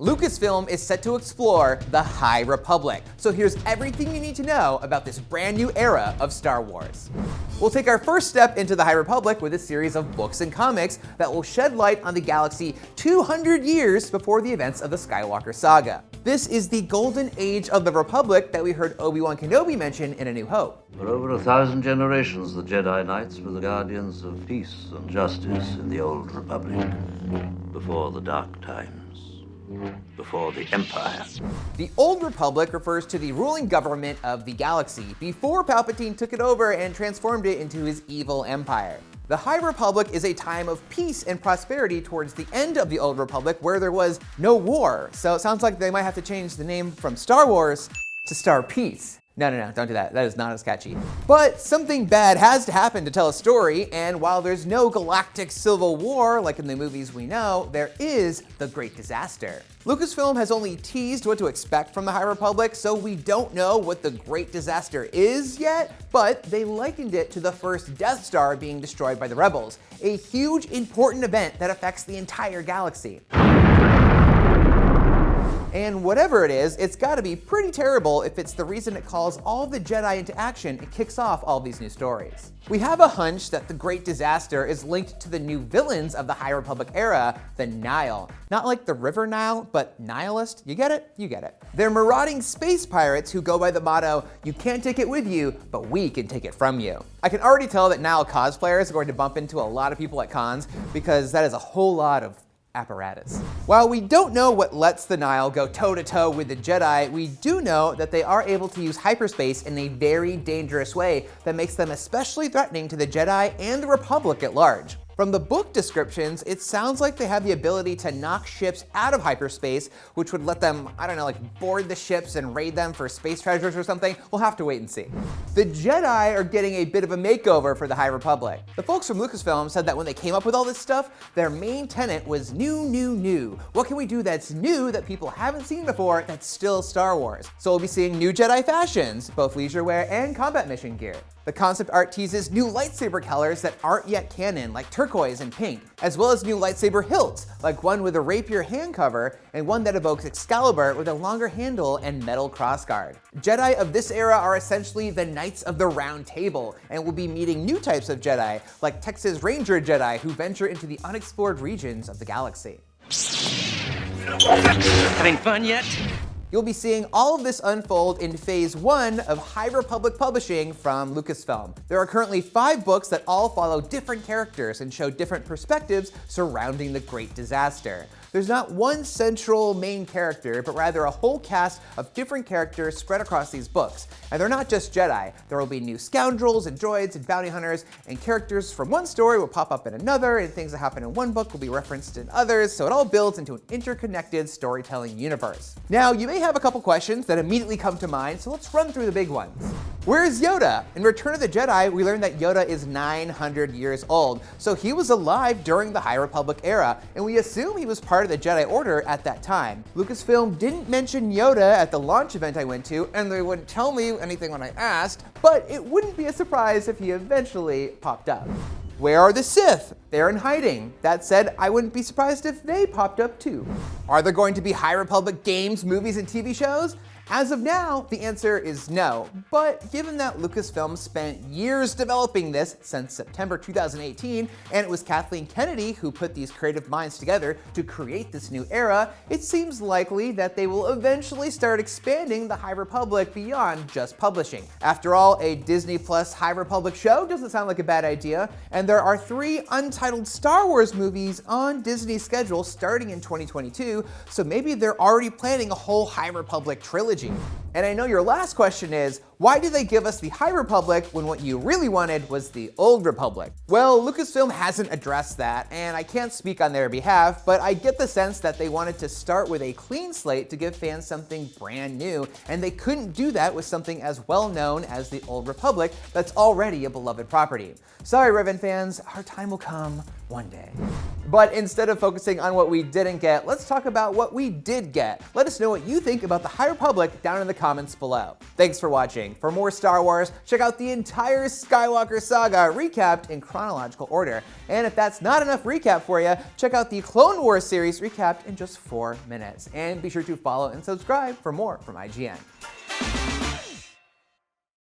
Lucasfilm is set to explore the High Republic. So here's everything you need to know about this brand new era of Star Wars. We'll take our first step into the High Republic with a series of books and comics that will shed light on the galaxy 200 years before the events of the Skywalker Saga. This is the golden age of the Republic that we heard Obi-Wan Kenobi mention in A New Hope. For over 1,000 generations, the Jedi Knights were the guardians of peace and justice in the old Republic, before the Dark Times, before the Empire. The Old Republic refers to the ruling government of the galaxy before Palpatine took it over and transformed it into his evil empire. The High Republic is a time of peace and prosperity towards the end of the Old Republic where there was no war. So it sounds like they might have to change the name from Star Wars to Star Peace. No, don't do that. That is not as catchy. But something bad has to happen to tell a story, and while there's no galactic civil war like in the movies we know, there is the Great Disaster. Lucasfilm has only teased what to expect from the High Republic, so we don't know what the Great Disaster is yet, but they likened it to the first Death Star being destroyed by the Rebels, a huge important event that affects the entire galaxy. And whatever it is, it's gotta be pretty terrible if it's the reason it calls all the Jedi into action and kicks off all these new stories. We have a hunch that the Great Disaster is linked to the new villains of the High Republic era, the Nihil. Not like the River Nile, but nihilist. You get it? You get it. They're marauding space pirates who go by the motto, "You can't take it with you, but we can take it from you." I can already tell that Nihil cosplayers are going to bump into a lot of people at cons because that is a whole lot of apparatus. While we don't know what lets the Nihil go toe-to-toe with the Jedi, we do know that they are able to use hyperspace in a very dangerous way that makes them especially threatening to the Jedi and the Republic at large. From the book descriptions, it sounds like they have the ability to knock ships out of hyperspace, which would let them, I don't know, like board the ships and raid them for space treasures or something. We'll have to wait and see. The Jedi are getting a bit of a makeover for the High Republic. The folks from Lucasfilm said that when they came up with all this stuff, their main tenet was new. What can we do that's new that people haven't seen before that's still Star Wars? So we'll be seeing new Jedi fashions, both leisure wear and combat mission gear. The concept art teases new lightsaber colors that aren't yet canon, like turquoise and pink, as well as new lightsaber hilts, like one with a rapier hand cover and one that evokes Excalibur with a longer handle and metal crossguard. Jedi of this era are essentially the Knights of the Round Table, and we'll be meeting new types of Jedi, like Texas Ranger Jedi who venture into the unexplored regions of the galaxy. Having fun yet? You'll be seeing all of this unfold in Phase 1 of High Republic Publishing from Lucasfilm. There are currently 5 books that all follow different characters and show different perspectives surrounding the Great Disaster. There's not one central main character, but rather a whole cast of different characters spread across these books. And they're not just Jedi. There will be new scoundrels and droids and bounty hunters, and characters from one story will pop up in another, and things that happen in one book will be referenced in others, so it all builds into an interconnected storytelling universe. Now, you may have a couple questions that immediately come to mind, so let's run through the big ones. Where is Yoda? In Return of the Jedi, we learned that Yoda is 900 years old, so he was alive during the High Republic era, and we assume he was part of the Jedi Order at that time. Lucasfilm didn't mention Yoda at the launch event I went to, and they wouldn't tell me anything when I asked, but it wouldn't be a surprise if he eventually popped up. Where are the Sith? They're in hiding. That said, I wouldn't be surprised if they popped up too. Are there going to be High Republic games, movies, and TV shows? As of now, the answer is no, but given that Lucasfilm spent years developing this since September 2018, and it was Kathleen Kennedy who put these creative minds together to create this new era, it seems likely that they will eventually start expanding the High Republic beyond just publishing. After all, a Disney Plus High Republic show doesn't sound like a bad idea, and there are 3 untitled Star Wars movies on Disney's schedule starting in 2022, so maybe they're already planning a whole High Republic trilogy. And I know your last question is, why did they give us the High Republic when what you really wanted was the Old Republic? Well, Lucasfilm hasn't addressed that, and I can't speak on their behalf, but I get the sense that they wanted to start with a clean slate to give fans something brand new, and they couldn't do that with something as well known as the Old Republic that's already a beloved property. Sorry, Revan fans, our time will come one day. But instead of focusing on what we didn't get, let's talk about what we did get. Let us know what you think about the High Republic down in the comments below. Thanks for watching. Publishing. For more Star Wars, check out the entire Skywalker Saga recapped in chronological order. And if that's not enough recap for you, check out the Clone Wars series recapped in just 4 minutes. And be sure to follow and subscribe for more from IGN.